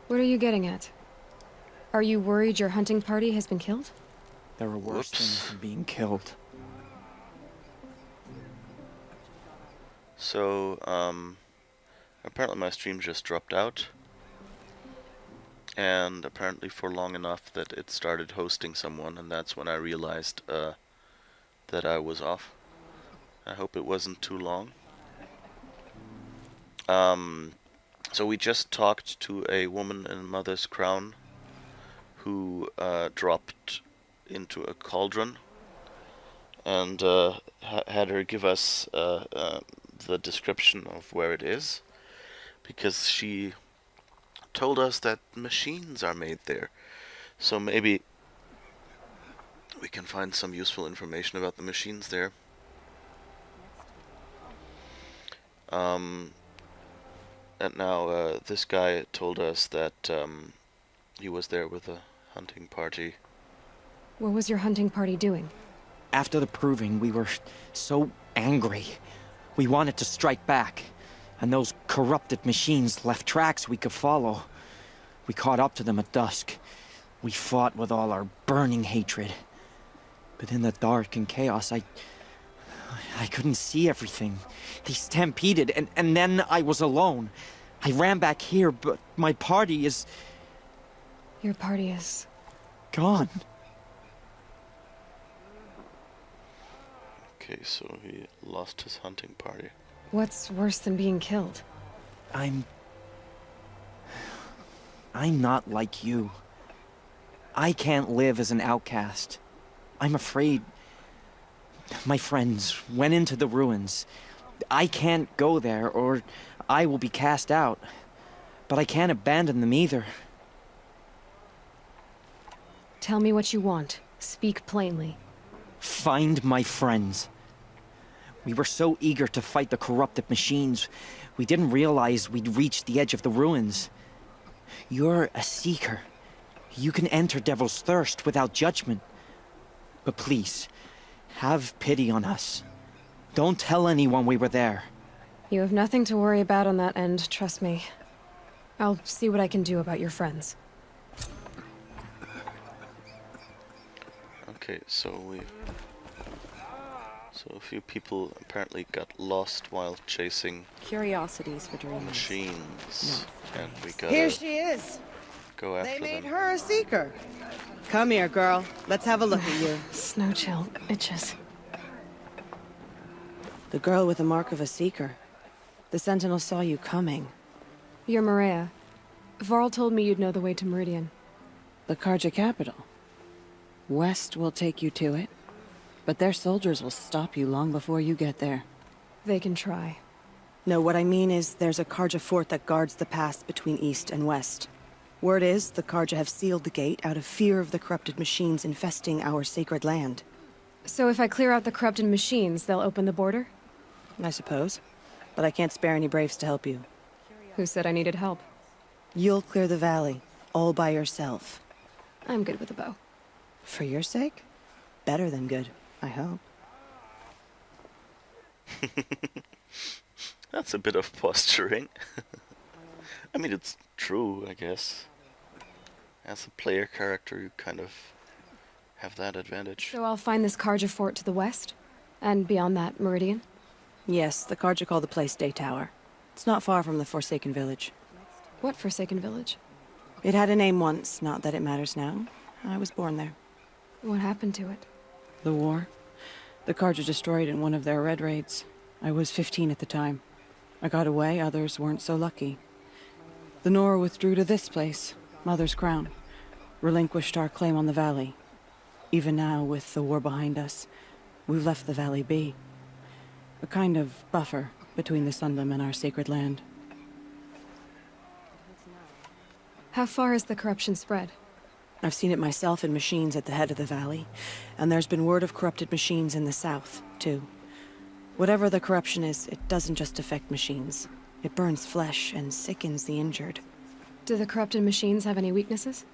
What are you getting at? Are you worried your hunting party has been killed? There are worse things than being killed. So, apparently my stream just dropped out. And apparently for long enough that it started hosting someone, and that's when I realized, that I was off. I hope it wasn't too long. So we just talked to a woman in Mother's Crown who dropped into a cauldron, and had her give us the description of where it is, because she told us that machines are made there. So maybe we can find some useful information about the machines there. And now this guy told us that he was there with a hunting party. What was your hunting party doing? After the proving, we were so angry. We wanted to strike back, and those corrupted machines left tracks we could follow. We caught up to them at dusk. We fought with all our burning hatred. But in the dark and chaos, I couldn't see everything. They stampeded, and then I was alone. I ran back here, but my party is... Your party is... gone. Okay, so he lost his hunting party. What's worse than being killed? I'm not like you. I can't live as an outcast. I'm afraid... My friends went into the ruins. I can't go there, or I will be cast out. But I can't abandon them either. Tell me what you want. Speak plainly. Find my friends. We were so eager to fight the corrupted machines, we didn't realize we'd reached the edge of the ruins. You're a seeker. You can enter Devil's Thirst without judgment. But please, have pity on us. Don't tell anyone we were there. You have nothing to worry about on that end, trust me. I'll see what I can do about your friends. Okay, so a few people apparently got lost while chasing Curiosities for dreamers. machines, and we gotta Here she is. go after They made them. her a seeker. Come here, girl. Let's have a look at you. Snow chill itches. The girl with the mark of a seeker. The Sentinel saw you coming. You're Maria. Varl told me you'd know the way to Meridian. The Karja capital. West will take you to it, but their soldiers will stop you long before you get there. They can try. No, what I mean is there's a Karja fort that guards the pass between East and West. Word is, the Karja have sealed the gate out of fear of the corrupted machines infesting our sacred land. So if I clear out the corrupted machines, they'll open the border? I suppose. But I can't spare any braves to help you. Who said I needed help? You'll clear the valley, all by yourself. I'm good with a bow. For your sake? Better than good, I hope. That's a bit of posturing. I mean, it's true, I guess. As a player character, you kind of have that advantage. So I'll find this Karja fort to the west? And beyond that, Meridian? Yes, the Karja call the place Day Tower. It's not far from the Forsaken Village. What Forsaken Village? It had a name once, not that it matters now. I was born there. What happened to it? The war. The Karja destroyed in one of their red raids. I was 15 at the time. I got away, others weren't so lucky. The Nora withdrew to this place, Mother's Crown. Relinquished our claim on the valley. Even now, with the war behind us, we've left the valley be. A kind of buffer between the Sundom and our sacred land. How far has the corruption spread? I've seen it myself in machines at the head of the valley, and there's been word of corrupted machines in the south, too. Whatever the corruption is, it doesn't just affect machines. It burns flesh and sickens the injured. Do the corrupted machines have any weaknesses?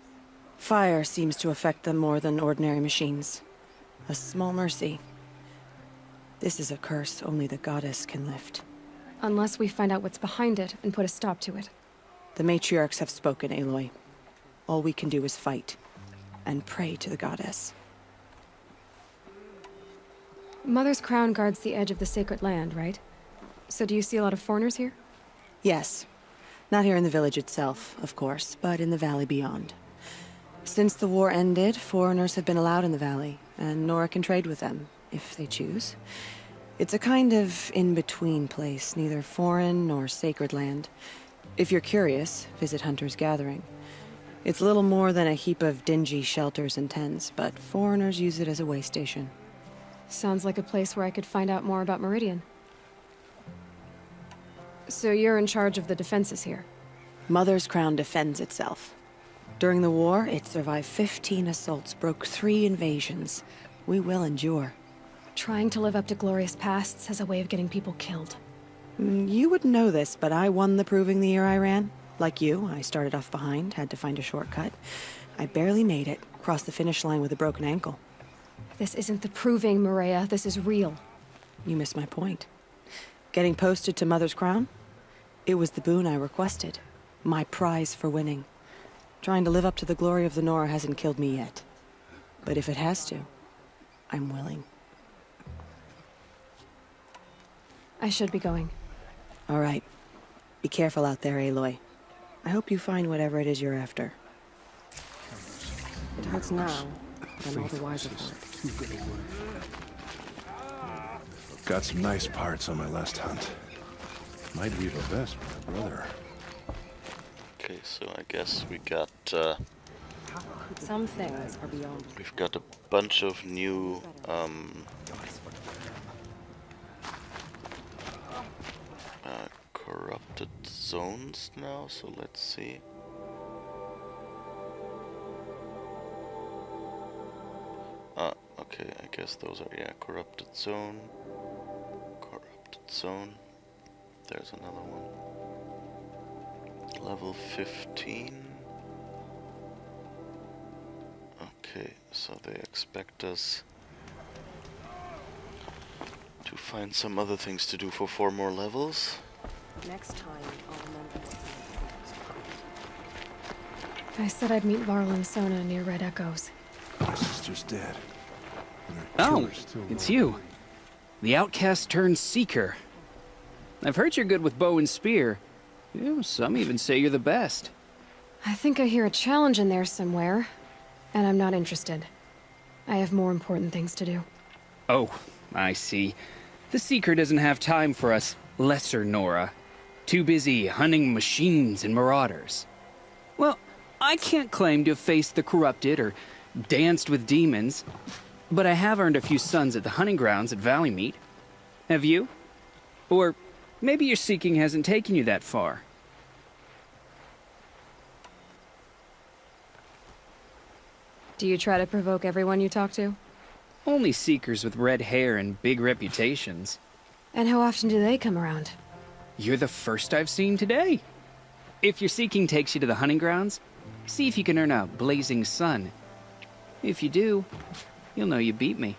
Fire seems to affect them more than ordinary machines. A small mercy. This is a curse only the goddess can lift. Unless we find out what's behind it and put a stop to it. The matriarchs have spoken, Aloy. All we can do is fight. And pray to the goddess. Mother's crown guards the edge of the sacred land, right? So do you see a lot of foreigners here? Yes. Not here in the village itself, of course, but in the valley beyond. Since the war ended, foreigners have been allowed in the valley, and Nora can trade with them, if they choose. It's a kind of in-between place, neither foreign nor sacred land. If you're curious, visit Hunter's Gathering. It's little more than a heap of dingy shelters and tents, but foreigners use it as a way station. Sounds like a place where I could find out more about Meridian. So you're in charge of the defenses here? Mother's crown defends itself. During the war, it survived 15 assaults, broke 3 invasions. We will endure. Trying to live up to glorious pasts has a way of getting people killed. You wouldn't know this, but I won the proving the year I ran. Like you, I started off behind, had to find a shortcut. I barely made it, crossed the finish line with a broken ankle. This isn't the proving, Maria. This is real. You missed my point. Getting posted to Mother's Crown? It was the boon I requested. My prize for winning. Trying to live up to the glory of the Nora hasn't killed me yet. But if it has to, I'm willing. I should be going. All right. Be careful out there, Aloy. I hope you find whatever it is you're after. It hurts now, but I'm all the wiser for it. Got some nice parts on my last hunt. Might be the best for my brother. Okay, so I guess we got Some things are beyond. we've got a bunch of new corrupted zones now, so let's see. Okay, I guess those are, yeah, corrupted zone. Corrupted zone. There's another one. Level 15. Okay, so they expect us to find some other things to do for 4 more levels. Next time, I'll remember what I said I'd meet Varl and Sona near Red Echoes. My sister's dead. and her Oh, killer's still it's running. you. The outcast turned seeker. I've heard you're good with bow and spear. Some even say you're the best. I think I hear a challenge in there somewhere, and I'm not interested. I have more important things to do. Oh, I see. The seeker doesn't have time for us lesser Nora. Too busy hunting machines and marauders. Well, I can't claim to have faced the corrupted or danced with demons, but I have earned a few sons at the hunting grounds at Valleymeet. Have you? Or maybe your seeking hasn't taken you that far. Do you try to provoke everyone you talk to? Only seekers with red hair and big reputations. And how often do they come around? You're the first I've seen today. If your seeking takes you to the hunting grounds, see if you can earn a blazing sun. If you do, you'll know you beat me.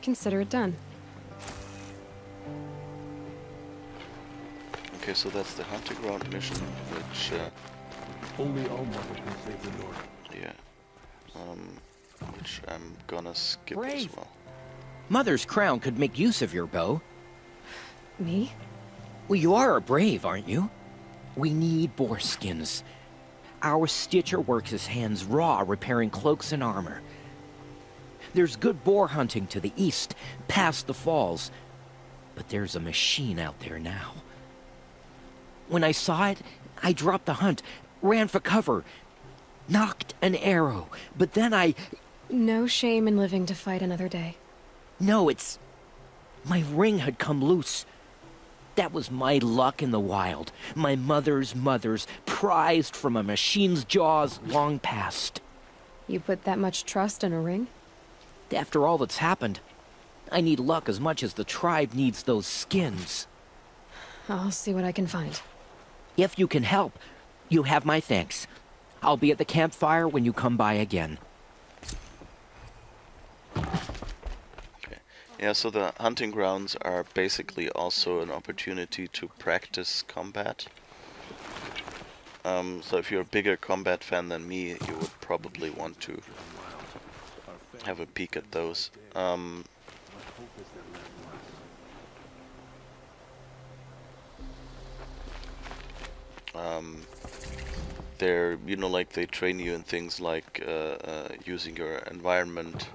Consider it done. Okay, so that's the hunting ground mission, which, Only All Mother can save the North. yeah, which I'm gonna skip as Brave. well. Mother's crown could make use of your bow. Me? Well, you are a brave, aren't you? We need boar skins. Our stitcher works his hands raw repairing cloaks and armor. There's good boar hunting to the east, past the falls. But there's a machine out there now. When I saw it, I dropped the hunt, ran for cover, knocked an arrow, but then No shame in living to fight another day. No, it's... My ring had come loose. That was my luck in the wild. My mother's prized from a machine's jaws long past. You put that much trust in a ring? After all that's happened, I need luck as much as the tribe needs those skins. I'll see what I can find. If you can help, you have my thanks. I'll be at the campfire when you come by again. Yeah, so the hunting grounds are basically also an opportunity to practice combat. So if you're a bigger combat fan than me, you would probably want to have a peek at those. They're, you know, like they train you in things like using your environment,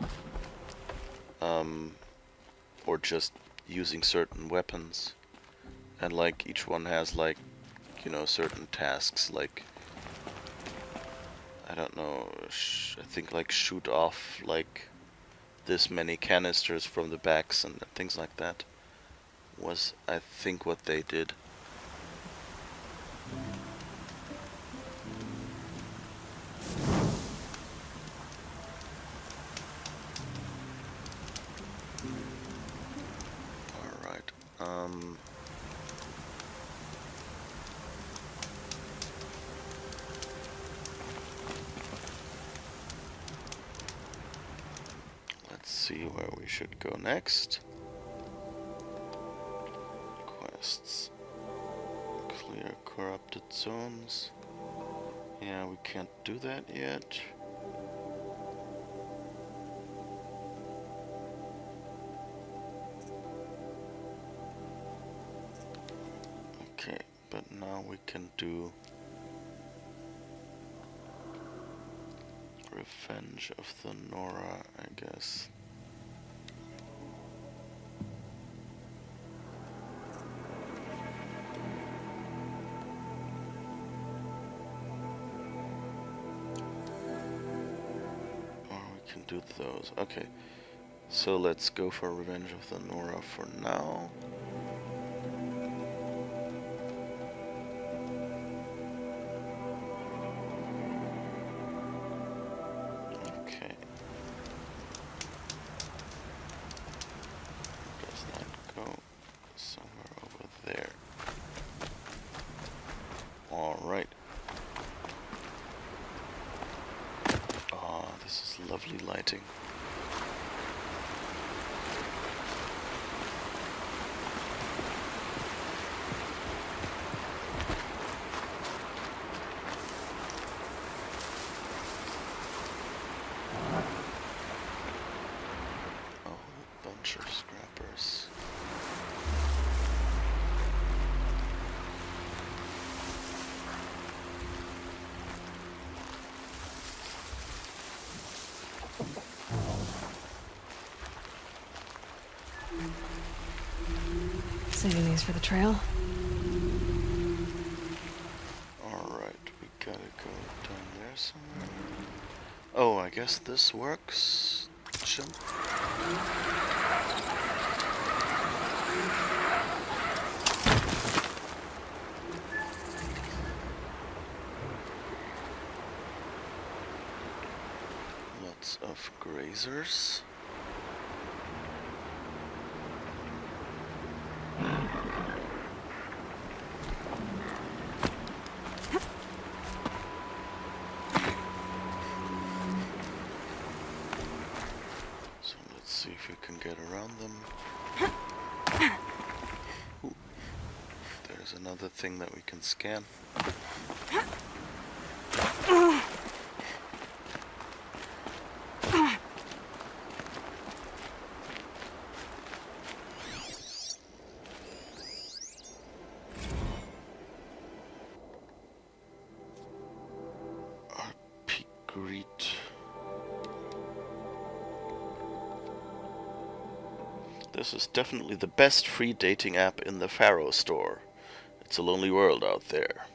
or just using certain weapons, and like each one has like, you know, certain tasks, like I don't know, I think like shoot off like this many canisters from the backs and things like that was, I think, what they did. Alright, let's see where we should go next. Quests. Clear corrupted zones. Yeah, we can't do that yet. Okay, but now we can do Revenge of the Nora, I guess. Or we can do those. Okay, so let's go for Revenge of the Nora for now. Okay. Does that go somewhere over there? Alright. Ah, this is lovely lighting. A whole bunch of scrappers. Saving these for the trail. Alright, we gotta go down there somewhere. Oh, I guess this works. Jump. Lots of grazers. So let's see if we can get around them. Ooh. There's another thing that we can scan. Greet. This is definitely the best free dating app in the Faro store. It's a lonely world out there.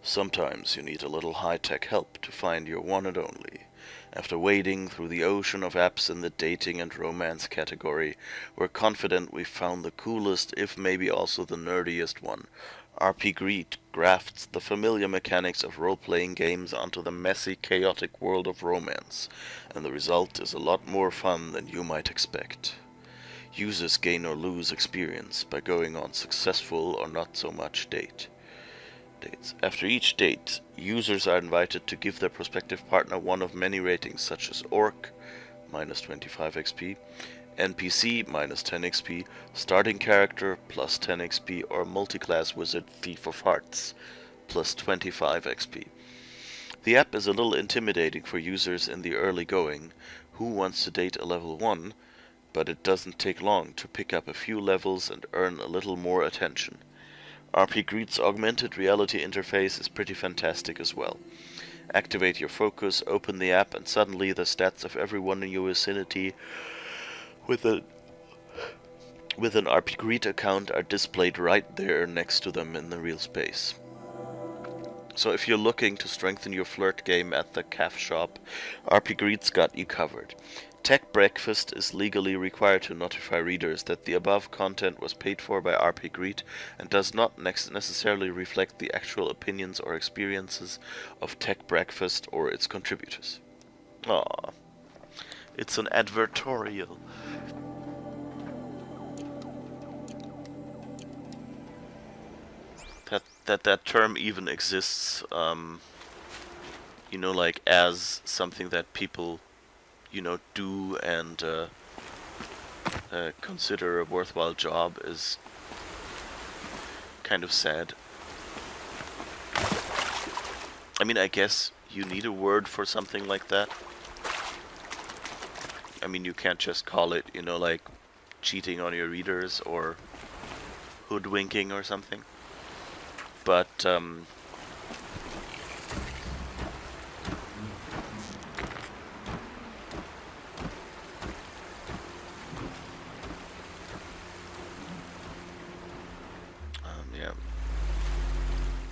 Sometimes you need a little high-tech help to find your one and only. After wading through the ocean of apps in the dating and romance category, we're confident we've found the coolest, if maybe also the nerdiest one. RP Greet grafts the familiar mechanics of role-playing games onto the messy, chaotic world of romance, and the result is a lot more fun than you might expect. Users gain or lose experience by going on successful or not so much dates. After each date, users are invited to give their prospective partner one of many ratings such as Orc, minus 25 XP, NPC, minus 10 XP, starting character, plus 10 XP, or multi-class wizard Thief of Hearts, plus 25 XP. The app is a little intimidating for users in the early going who wants to date a level 1, but it doesn't take long to pick up a few levels and earn a little more attention. RP Greet's augmented reality interface is pretty fantastic as well. Activate your focus, open the app, and suddenly the stats of everyone in your vicinity with an RP Greet account are displayed right there next to them in the real space. So if you're looking to strengthen your flirt game at the calf shop, RP Greet's got you covered. Tech Breakfast is legally required to notify readers that the above content was paid for by RP Greet and does not necessarily reflect the actual opinions or experiences of Tech Breakfast or its contributors. Aww. It's an advertorial. That term even exists, you know, like as something that people, you know, do and consider a worthwhile job is kind of sad. I mean, I guess you need a word for something like that. I mean, you can't just call it, you know, like cheating on your readers or hoodwinking or something. But, yeah,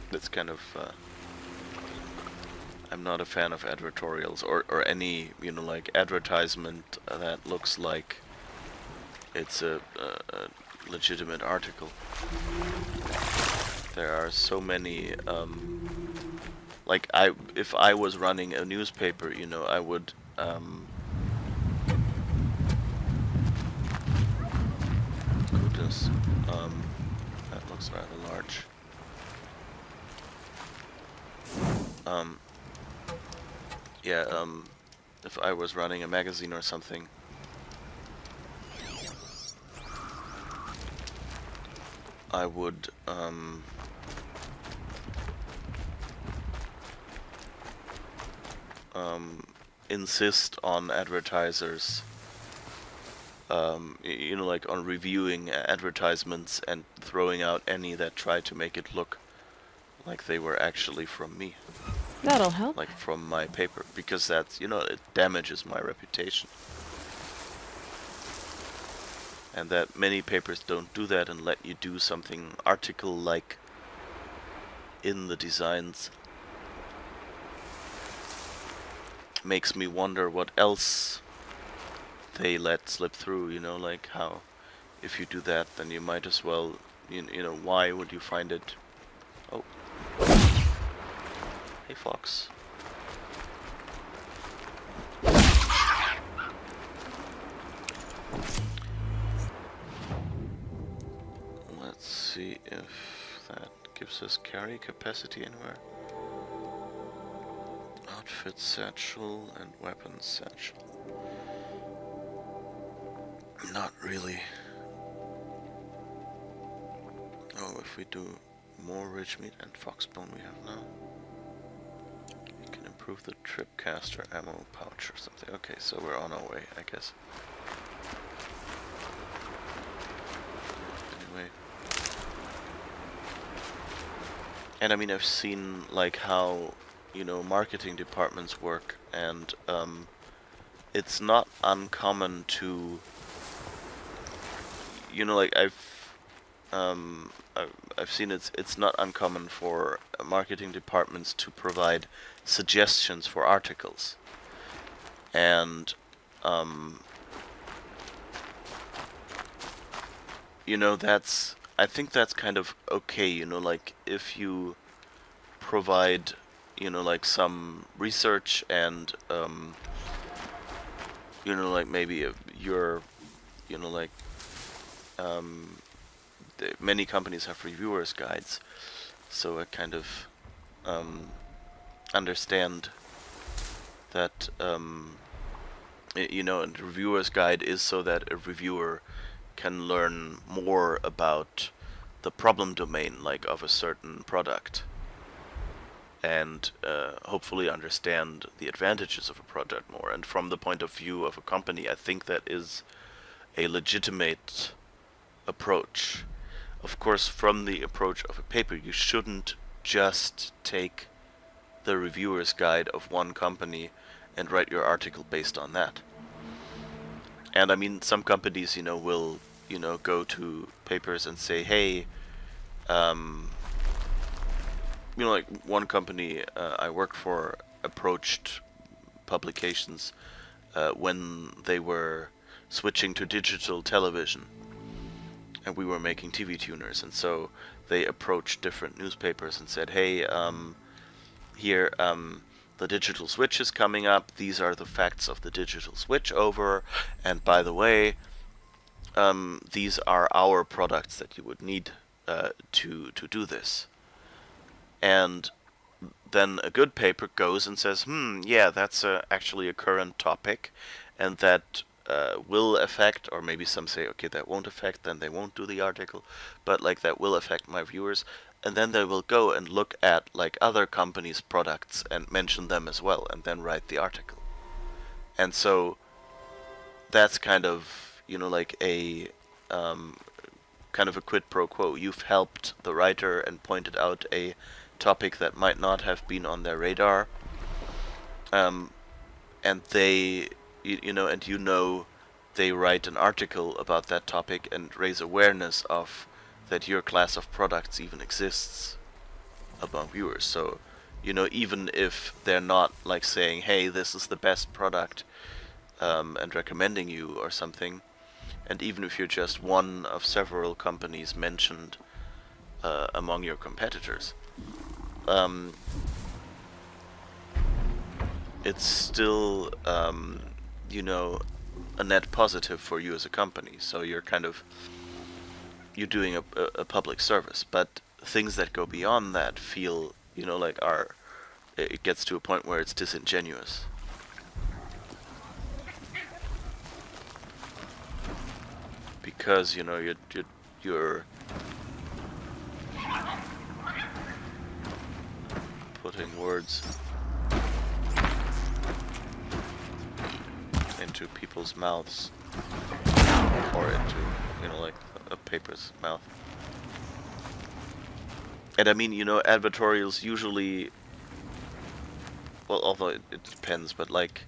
that's kind of, I'm not a fan of advertorials or any, you know, like advertisement that looks like it's a legitimate article. There are so many, like if I was running a newspaper, you know, I would, goodness, that looks rather large. Yeah, if I was running a magazine or something, I would, insist on advertisers, you know, like on reviewing advertisements and throwing out any that try to make it look like they were actually from me. That'll help. Like from my paper, because that's, you know, it damages my reputation. And that many papers don't do that and let you do something article-like in the designs. Makes me wonder what else they let slip through, you know, like how if you do that, then you might as well, you know, why would you find it? Oh. Hey, Fox. Let's see if that gives us carry capacity anywhere. Outfit satchel and weapons satchel. Not really. Oh, if we do more ridge meat and foxbone we have now. We can improve the tripcaster ammo pouch or something. Okay, so we're on our way, I guess. Anyway. And I mean, I've seen like how, you know, marketing departments work, and it's not uncommon to, you know, like I've seen it's not uncommon for marketing departments to provide suggestions for articles, and you know, I think that's kind of okay, you know, like if you provide, you know, like some research and you know, like maybe your, you know, like many companies have reviewers guides, so I kind of understand that you know, and the reviewer's guide is so that a reviewer can learn more about the problem domain, like of a certain product. and hopefully understand the advantages of a project more. And from the point of view of a company, I think that is a legitimate approach. Of course, from the approach of a paper, you shouldn't just take the reviewer's guide of one company and write your article based on that. And I mean, some companies, will, go to papers and say, hey, like one company I worked for approached publications when they were switching to digital television, and we were making TV tuners, and so they approached different newspapers and said, hey, here, the digital switch is coming up, these are the facts of the digital switch over, and by the way, these are our products that you would need to do this. And then a good paper goes and says, yeah, that's actually a current topic, and that will affect, or maybe some say, okay, that won't affect, then they won't do the article, but like that will affect my viewers, and then they will go and look at like other companies' products and mention them as well, and then write the article. And so that's kind of, like a kind of a quid pro quo. You've helped the writer and pointed out a topic that might not have been on their radar, and they, they write an article about that topic and raise awareness of that your class of products even exists among viewers. So, even if they're not like saying, hey, this is the best product, and recommending you or something, and even if you're just one of several companies mentioned among your competitors, it's still, a net positive for you as a company. So you're you're doing a public service. But things that go beyond that feel, it gets to a point where it's disingenuous. Because, you're putting words into people's mouths, or into, like a paper's mouth. And I mean, advertorials usually, well, although it depends, but like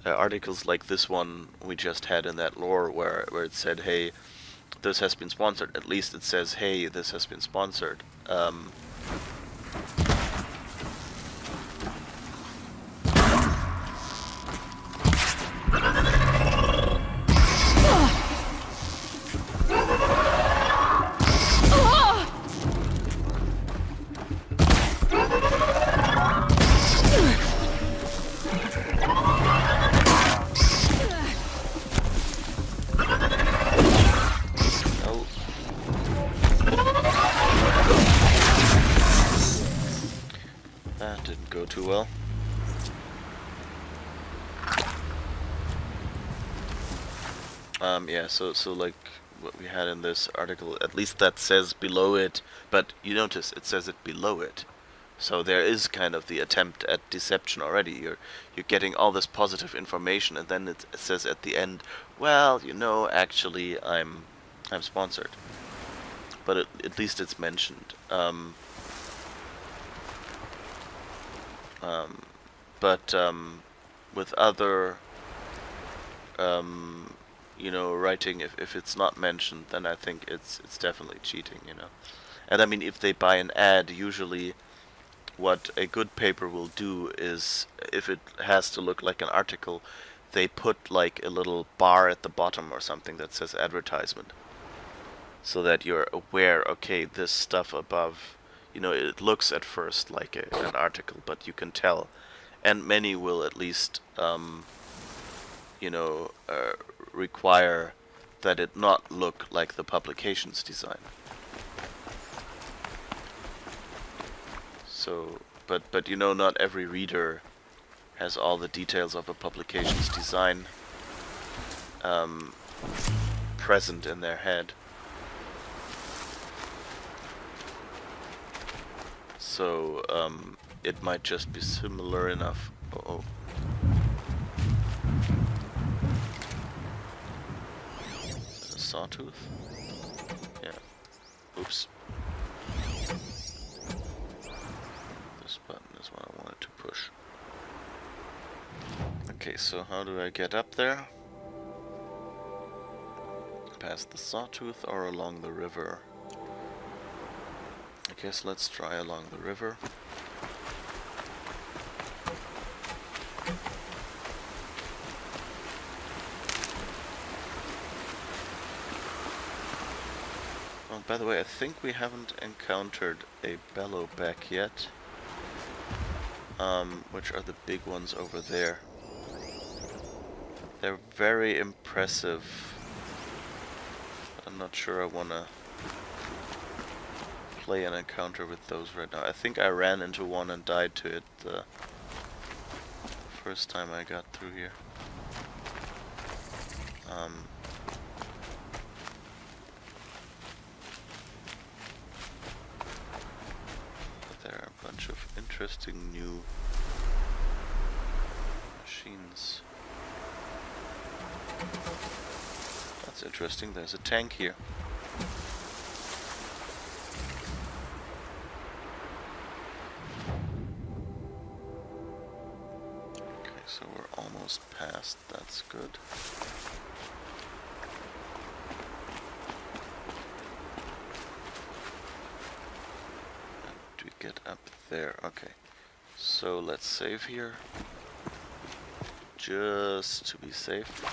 articles like this one we just had in that lore where it said, hey, this has been sponsored. At least it says, hey, this has been sponsored. That didn't go too well. Yeah, so like what we had in this article, at least that says below it, but you notice it says it below it. So there is kind of the attempt at deception already. You're getting all this positive information, and then it says at the end, well, actually I'm sponsored. But at least it's mentioned. But with other writing, if it's not mentioned, then I think it's definitely cheating, And I mean, if they buy an ad, usually what a good paper will do is, if it has to look like an article, they put like a little bar at the bottom or something that says advertisement, so that you're aware, okay, this stuff above, it looks at first like an article, but you can tell. And many will at least require that it not look like the publication's design. So, but not every reader has all the details of a publication's design present in their head. So, it might just be similar enough. Uh-oh. Is that a sawtooth? Yeah. Oops. This button is what I wanted to push. Okay, so how do I get up there? Past the sawtooth or along the river? I guess let's try along the river. Oh, by the way, I think we haven't encountered a bellowback yet. Which are the big ones over there. They're very impressive. I'm not sure I want to play an encounter with those right now. I think I ran into one and died to it the first time I got through here. But there are a bunch of interesting new machines. That's interesting, there's a tank here. Okay, so we're almost past, that's good. And we get up there, okay. So let's save here. Just to be safe.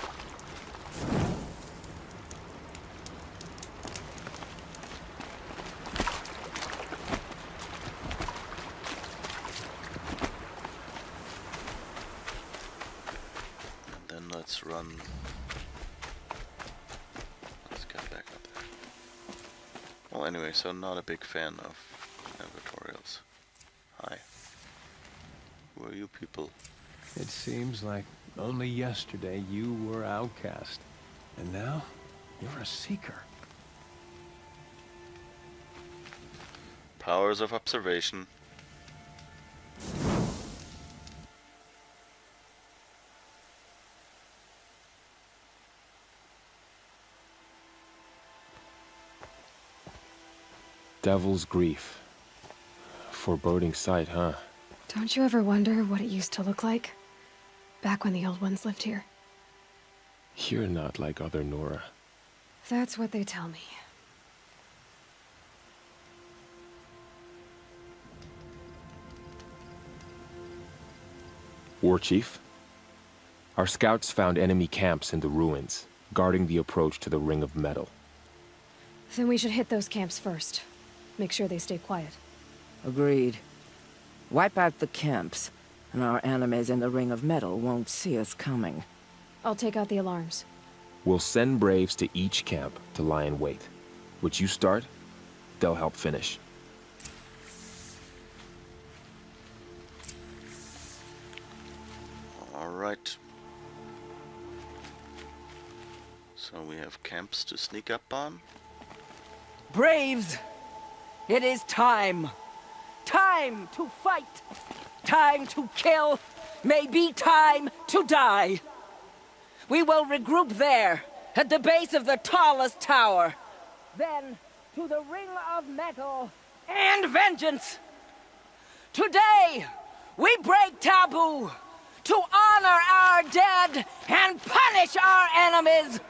And then let's run. Let's get back up there. Well, anyway, so not a big fan of tutorials. Hi. Who are you people? It seems like only yesterday you were outcast. And now, you're a seeker. Powers of observation. Devil's Grief. Foreboding sight, huh? Don't you ever wonder what it used to look like? Back when the old ones lived here. You're not like other Nora. That's what they tell me. War Chief? Our scouts found enemy camps in the ruins, guarding the approach to the Ring of Metal. Then we should hit those camps first. Make sure they stay quiet. Agreed. Wipe out the camps, and our enemies in the Ring of Metal won't see us coming. I'll take out the alarms. We'll send Braves to each camp to lie in wait. What you start, they'll help finish. Alright. So we have camps to sneak up on. Braves! It is time! Time to fight! Time to kill! Maybe time to die! We will regroup there, at the base of the tallest tower. Then, to the Ring of Metal and vengeance! Today, we break taboo to honor our dead and punish our enemies!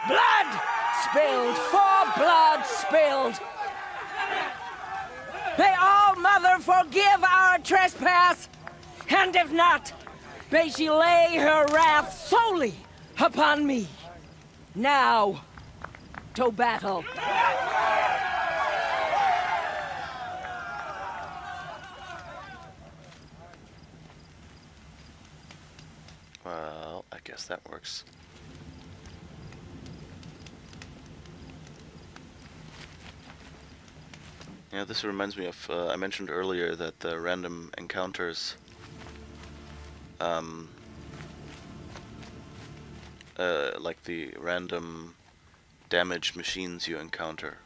Blood spilled for blood spilled! May All-Mother forgive our trespass, and if not, may she lay her wrath solely upon me. Now, to battle. Well, I guess that works. Yeah, this reminds me of, I mentioned earlier that the random encounters, like the random damage machines you encounter,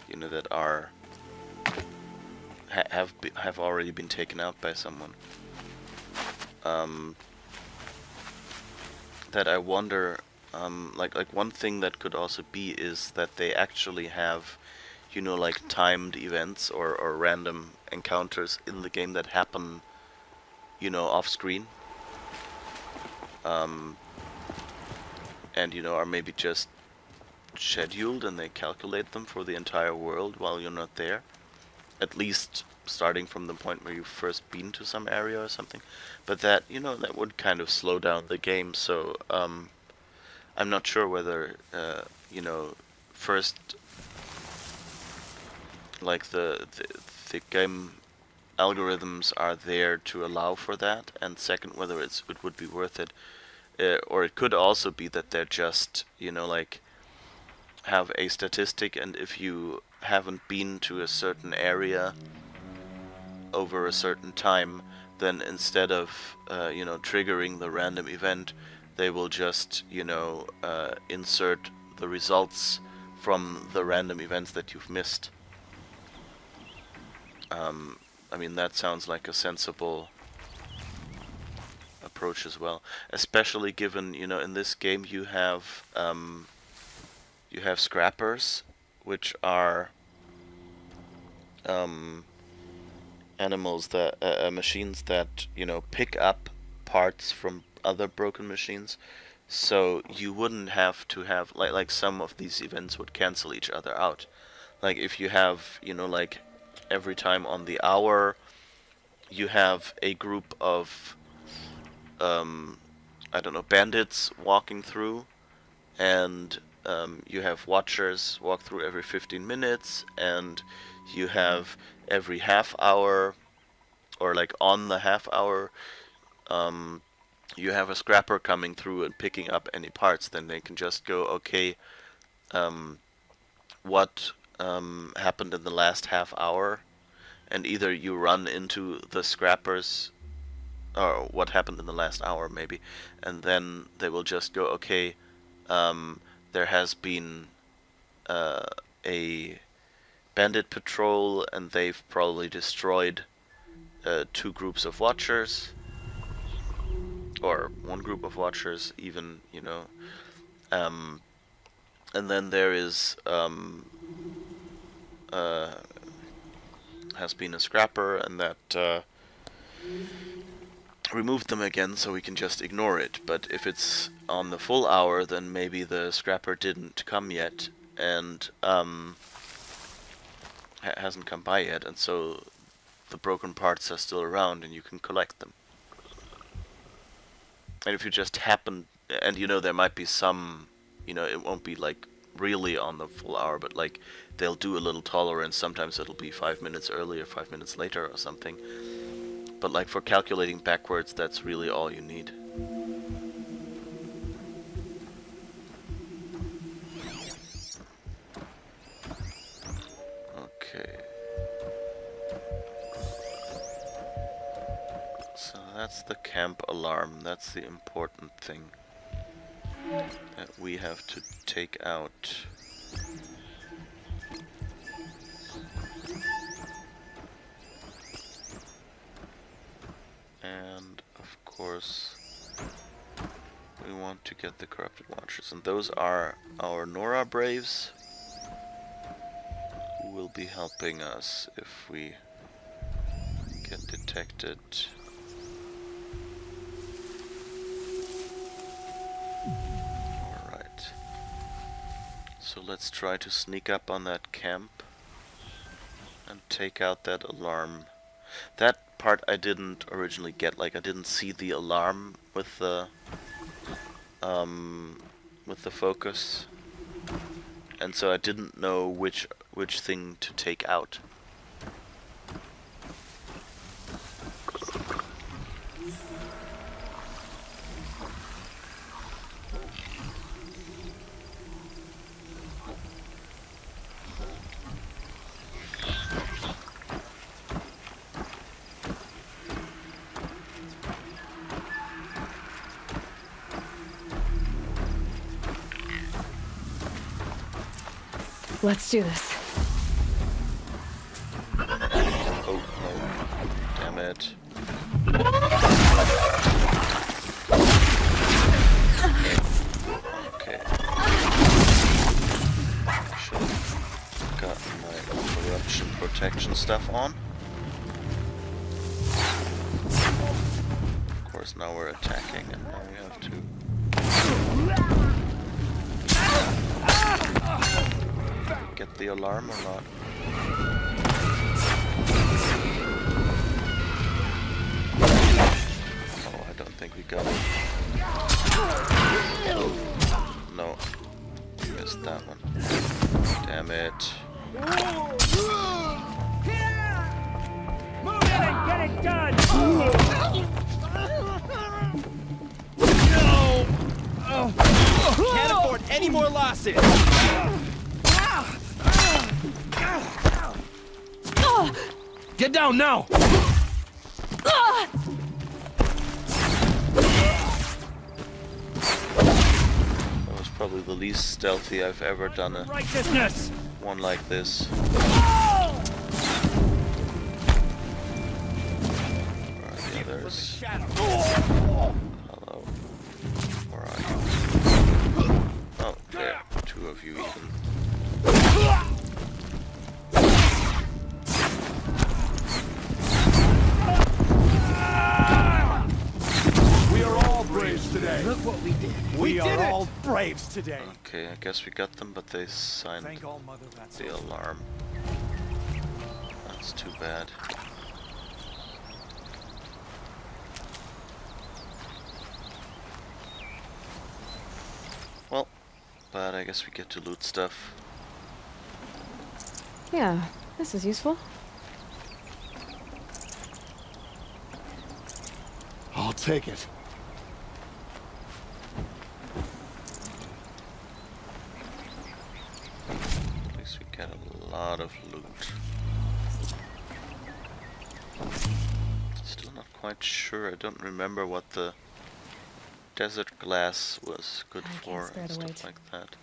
you know, that are have already been taken out by someone. That I wonder, like one thing that could also be is that they actually have, you know, like timed events or random encounters in the game that happen, you know, off screen. And you know, are maybe just scheduled and they calculate them for the entire world while you're not there. At least starting from the point where you've first been to some area or something. But that, you know, that would kind of slow down the game, so I'm not sure whether, you know, first, like the the game algorithms are there to allow for that, and second, whether it would be worth it. Or it could also be that they're just, you know, like, have a statistic, and if you haven't been to a certain area over a certain time, then instead of, you know, triggering the random event, they will just, you know, insert the results from the random events that you've missed. I mean, that sounds like a sensible approach as well, especially given, you know, in this game you have scrappers, which are animals that machines that, you know, pick up parts from other broken machines. So you wouldn't have to have like some of these events would cancel each other out. Like if you have, you know, like every time on the hour you have a group of I don't know, bandits walking through, and you have watchers walk through every 15 minutes, and you have every half hour, or like on the half hour, you have a scrapper coming through and picking up any parts. Then they can just go, okay, what happened in the last half hour, and either you run into the scrappers, or what happened in the last hour maybe, and then they will just go, okay, there has been a bandit patrol and they've probably destroyed 2 groups of watchers, or 1 group of watchers even, you know, and then there is has been a scrapper, and that removed them again, so we can just ignore it. But if it's on the full hour, then maybe the scrapper didn't come yet, and hasn't come by yet, and so the broken parts are still around and you can collect them. And if you just happen, and you know, there might be some, you know, it won't be like really on the full hour, but like they'll do a little tolerance. Sometimes it'll be 5 minutes earlier, 5 minutes later or something. But like for calculating backwards, that's really all you need. Okay. So that's the camp alarm. That's the important thing that we have to take out. And of course we want to get the corrupted watchers, and those are our Nora Braves, who will be helping us if we get detected. Alright, so let's try to sneak up on that camp and take out that alarm. That part I didn't originally get, like I didn't see the alarm with the focus, and so I didn't know which thing to take out. Let's do this. Oh stuff on. Of course, now we're attacking, and now we have to... get the alarm or not? Oh, I don't think we got it. No. Missed that one. Damn it. Move in and get it done! Can't afford any more losses! Get down now! That was probably the least stealthy I've ever done a Righteousness! one like this. Where are the others? Hello. Where are you? Oh, there. Two of you even. We are all braves today. Look what we did. We are all braves today. Okay, I guess we got them, but they signed Thank all Mother that's the alarm. That's too bad. Well, but I guess we get to loot stuff. Yeah, this is useful. I'll take it. At least we get a lot of loot. Still not quite sure. I don't remember what the desert glass was good I can't for spare and the stuff weight. like that.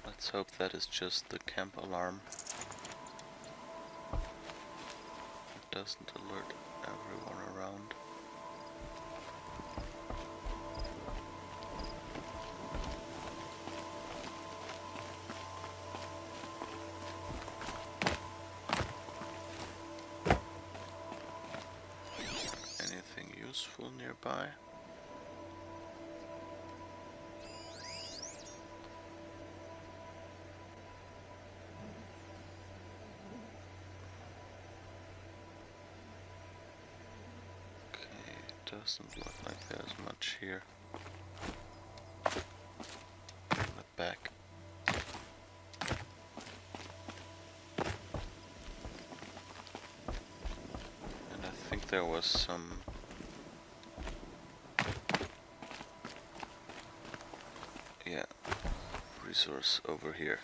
Let's hope that is just the camp alarm. It doesn't alert everyone around. Anything useful nearby? Doesn't look like there's much here. In the back. And I think there was some... yeah, resource over here.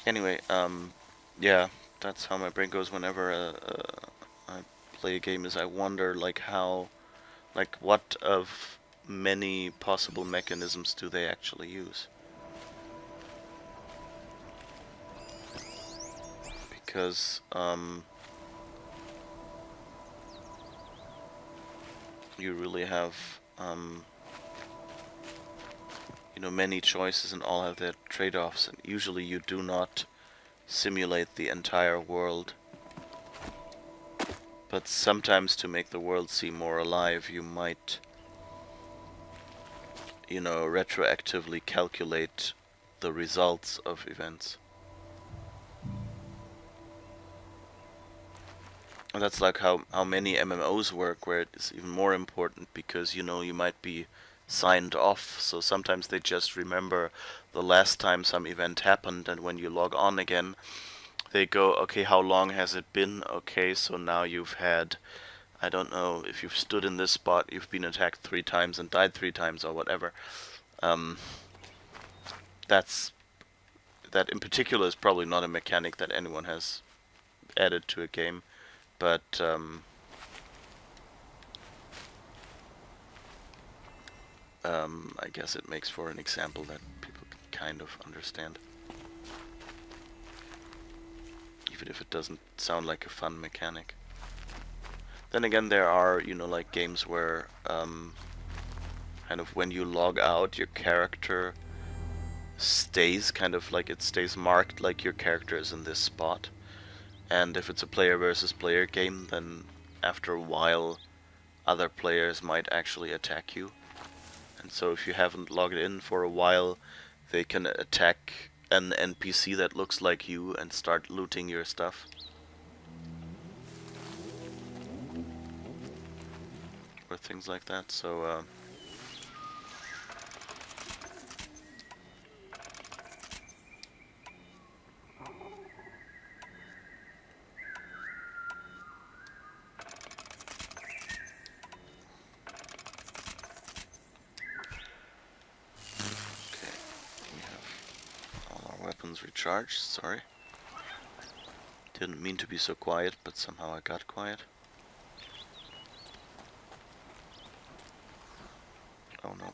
Anyway, yeah. That's how my brain goes whenever I play a game. Is I wonder like how, like what of many possible mechanisms do they actually use? Because you really have you know, many choices and all have their trade-offs, and usually you do not simulate the entire world. But sometimes to make the world seem more alive, you might, you know, retroactively calculate the results of events. And that's like how many MMOs work, where it's even more important because, you know, you might be signed off, so sometimes they just remember the last time some event happened, and when you log on again, they go, okay, how long has it been? Okay, so now you've had, I don't know, if you've stood in this spot, you've been attacked 3 times and died 3 times or whatever. That's that in particular is probably not a mechanic that anyone has added to a game, but I guess it makes for an example that people can kind of understand. Even if it doesn't sound like a fun mechanic. Then again, there are, you know, like games where kind of when you log out, your character stays kind of like, it stays marked like your character is in this spot. And if it's a player versus player game, then after a while other players might actually attack you. And so if you haven't logged in for a while, they can attack an NPC that looks like you and start looting your stuff. Or things like that, so recharged, sorry. Didn't mean to be so quiet, but somehow I got quiet. Oh no.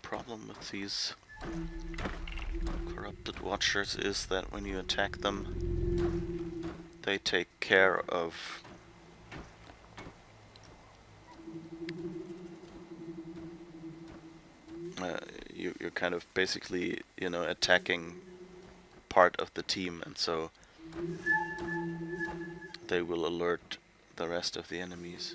Problem with these corrupted watchers is that when you attack them, they take care of you're kind of basically, you know, attacking part of the team, and so they will alert the rest of the enemies.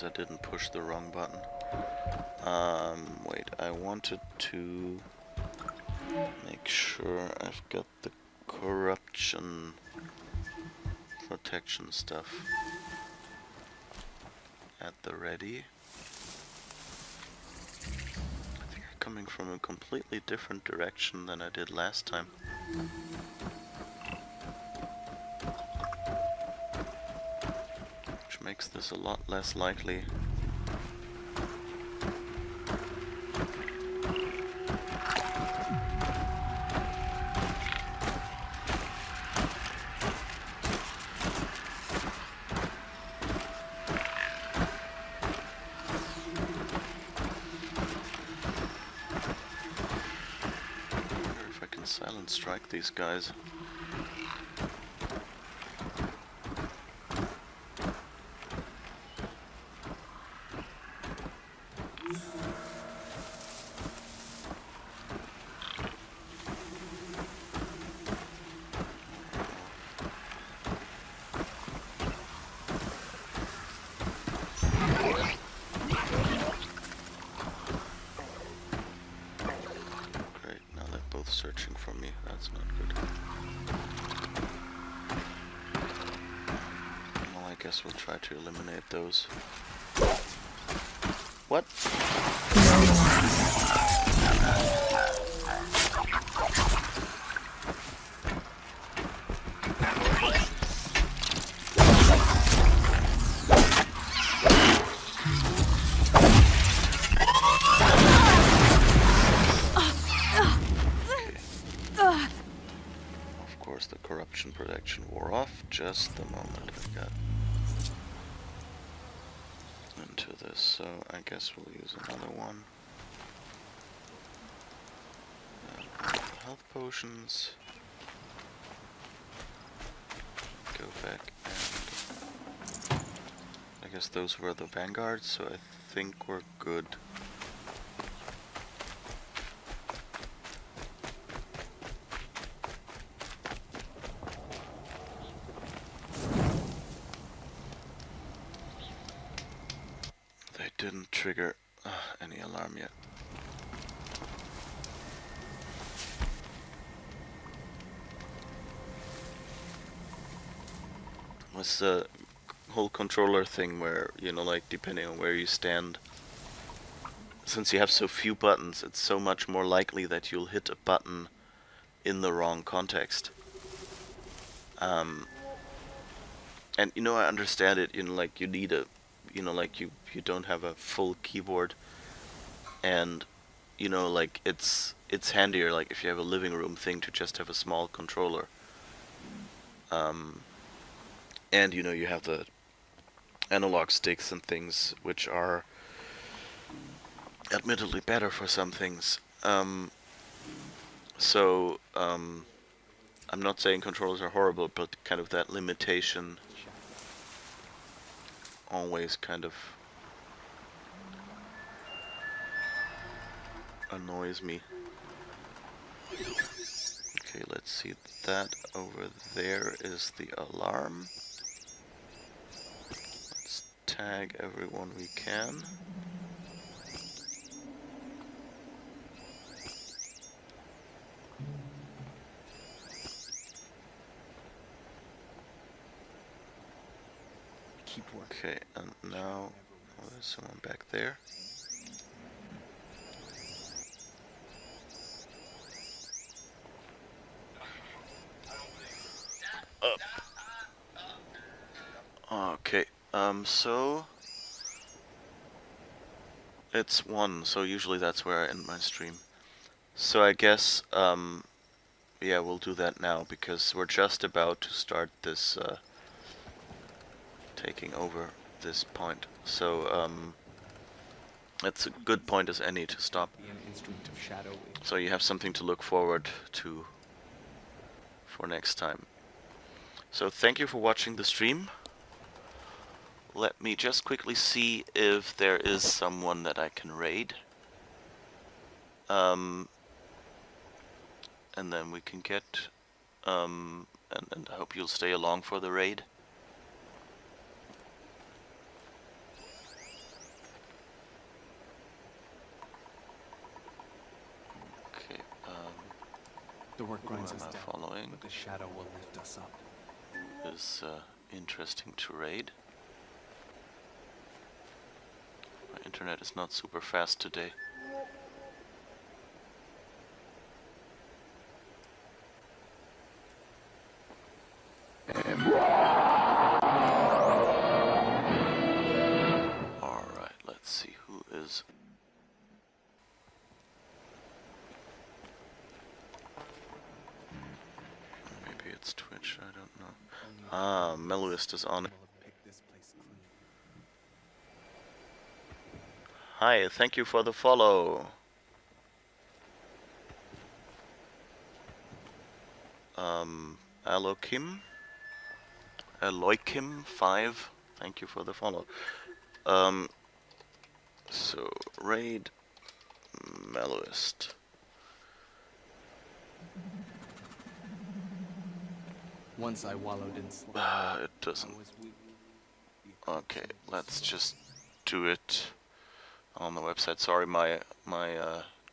I didn't push the wrong button. Wait, I wanted to make sure I've got the corruption protection stuff at the ready. I think I'm coming from a completely different direction than I did last time. Makes this a lot less likely. I wonder if I can silent strike these guys. Searching for me, that's not good. Well, I guess we'll try to eliminate those. What? Protection wore off just the moment I got into this, so I guess we'll use another one. Health potions. go back and I guess those were the vanguards, so I think we're good. They didn't trigger any alarm yet. What's the whole controller thing where, you know, like depending on where you stand, since you have so few buttons, it's so much more likely that you'll hit a button in the wrong context. And you know, I understand it, you know, like you need a, you know, like you don't have a full keyboard, and you know, like it's handier, like if you have a living room thing, to just have a small controller. And you know, you have the analog sticks and things, which are admittedly better for some things. So I'm not saying controllers are horrible, but kind of that limitation always kind of annoys me. Okay, let's see. That over there is the alarm. Let's tag everyone we can. Okay, and now there's someone back there. Up. Okay, so it's 1, so usually that's where I end my stream. So I guess, yeah, we'll do that now, because we're just about to start this, taking over this point. So, it's a good point as any to stop. So you have something to look forward to for next time. So thank you for watching the stream. Let me just quickly see if there is someone that I can raid. And then we can get, and I hope you'll stay along for the raid. Okay, The work grinds us am I down, following? but the shadow will lift us up. Is interesting to raid. My internet is not super fast today. Alright, let's see who is. Maybe it's Twitch, I don't know. Ah, Meloist is on. Hi, thank you for the follow. Aloy-t 5, thank you for the follow. So raid Meloist. Once I wallowed in sleep. It doesn't. Okay, let's just do it on the website. Sorry, my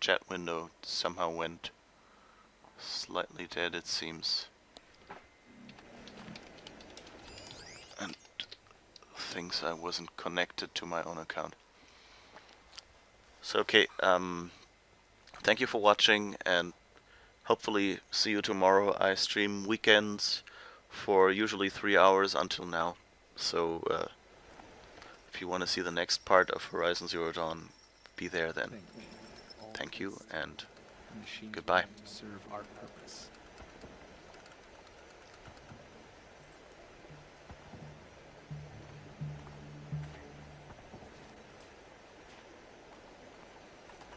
chat window somehow went slightly dead, it seems. And thinks I wasn't connected to my own account. So okay, thank you for watching, and hopefully see you tomorrow. I stream weekends for usually 3 hours until now. So if you want to see the next part of Horizon Zero Dawn, be there then. Thank you, and goodbye. Serve our purpose.